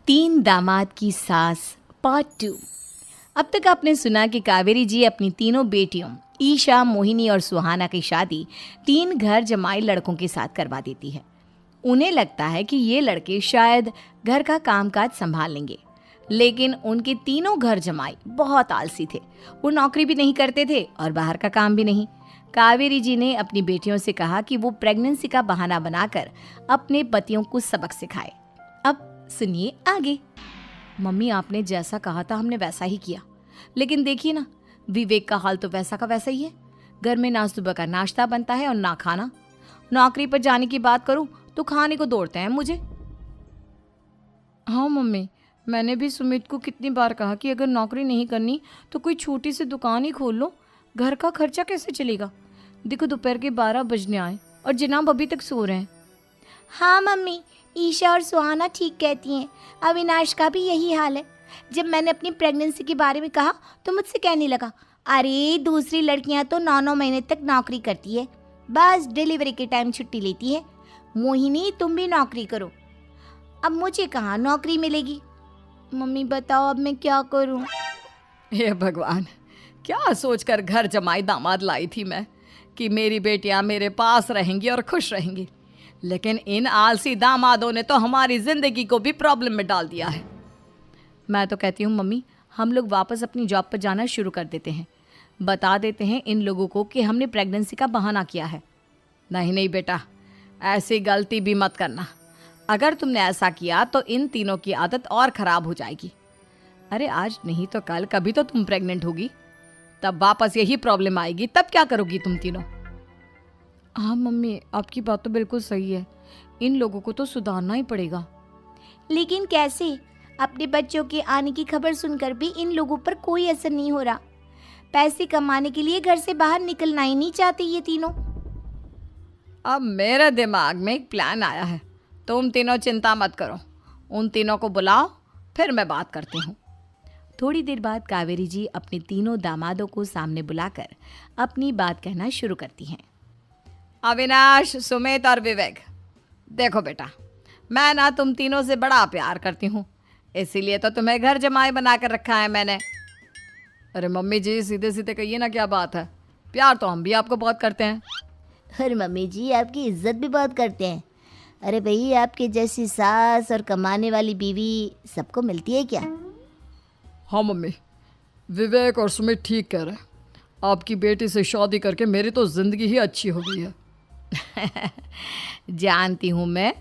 तीन दामाद की सास पार्ट 2। अब तक आपने सुना कि कावेरी जी अपनी तीनों बेटियों ईशा, मोहिनी और सुहाना की शादी 3 घर जमाई लड़कों के साथ करवा देती है। उन्हें लगता है कि ये लड़के शायद घर का कामकाज संभाल लेंगे, लेकिन उनके तीनों घर जमाई बहुत आलसी थे। वो नौकरी भी नहीं करते थे और बाहर का काम भी नहीं। कावेरी जी ने अपनी बेटियों से कहा कि वो प्रेगनेंसी का बहाना बनाकर अपने पतियों को सबक सिखाए। अब सुनिए आगे। मम्मी, आपने जैसा कहा था हमने वैसा ही किया, लेकिन देखिए ना, विवेक का हाल तो वैसा का वैसा ही है। घर में ना सुबह का नाश्ता बनता है और ना खाना। नौकरी पर जाने की बात करूं तो खाने को दौड़ते हैं मुझे। हाँ मम्मी, मैंने भी सुमित को कितनी बार कहा कि अगर नौकरी नहीं करनी तो कोई छोटी सी दुकान ही खोल लो, घर का खर्चा कैसे चलेगा। देखो दोपहर के 12 बजने आए और जनाब अभी तक सो रहे हैं। हाँ मम्मी, ईशा और सुहाना ठीक कहती हैं। अविनाश का भी यही हाल है। जब मैंने अपनी प्रेगनेंसी के बारे में कहा तो मुझसे कहने लगा, अरे दूसरी लड़कियां तो 9-9 महीने तक नौकरी करती है, बस डिलीवरी के टाइम छुट्टी लेती है। मोहिनी, तुम भी नौकरी करो। अब मुझे कहाँ नौकरी मिलेगी। मम्मी बताओ अब मैं क्या करूँ। हे भगवान, क्या सोचकर घर जमाई दामाद लाई थी मैं कि मेरी बेटियां मेरे पास रहेंगी और खुश रहेंगी, लेकिन इन आलसी दामादों ने तो हमारी जिंदगी को भी प्रॉब्लम में डाल दिया है। मैं तो कहती हूँ मम्मी, हम लोग वापस अपनी जॉब पर जाना शुरू कर देते हैं। बता देते हैं इन लोगों को कि हमने प्रेगनेंसी का बहाना किया है। नहीं नहीं बेटा, ऐसी गलती भी मत करना। अगर तुमने ऐसा किया तो इन तीनों की आदत और ख़राब हो जाएगी। अरे आज नहीं तो कल कभी तो तुम प्रेग्नेंट होगी, तब वापस यही प्रॉब्लम आएगी। तब क्या करोगी तुम तीनों। हाँ मम्मी, आपकी बात तो बिल्कुल सही है। इन लोगों को तो सुधारना ही पड़ेगा। लेकिन कैसे? अपने बच्चों के आने की खबर सुनकर भी इन लोगों पर कोई असर नहीं हो रहा। पैसे कमाने के लिए घर से बाहर निकलना ही नहीं चाहते ये तीनों। अब मेरे दिमाग में एक प्लान आया है। तुम तीनों चिंता मत करो, उन तीनों को बुलाओ, फिर मैं बात करती हूँ। थोड़ी देर बाद कावेरी जी अपने तीनों दामादों को सामने बुलाकर अपनी बात कहना शुरू करती हैं। अविनाश, सुमित और विवेक, देखो बेटा, मैं ना तुम तीनों से बड़ा प्यार करती हूँ, इसीलिए तो तुम्हें घर जमाई बना कर रखा है मैंने। अरे मम्मी जी, सीधे सीधे कहिए ना, क्या बात है। प्यार तो हम भी आपको बहुत करते हैं। अरे मम्मी जी, आपकी इज्जत भी बहुत करते हैं। अरे भाई, आपके जैसी सास और कमाने वाली बीवी सबको मिलती है क्या? हाँ मम्मी, विवेक और सुमित ठीक कह रहे हैं। आपकी बेटी से शादी करके मेरी तो ज़िंदगी ही अच्छी हो गई है। जानती हूँ मैं,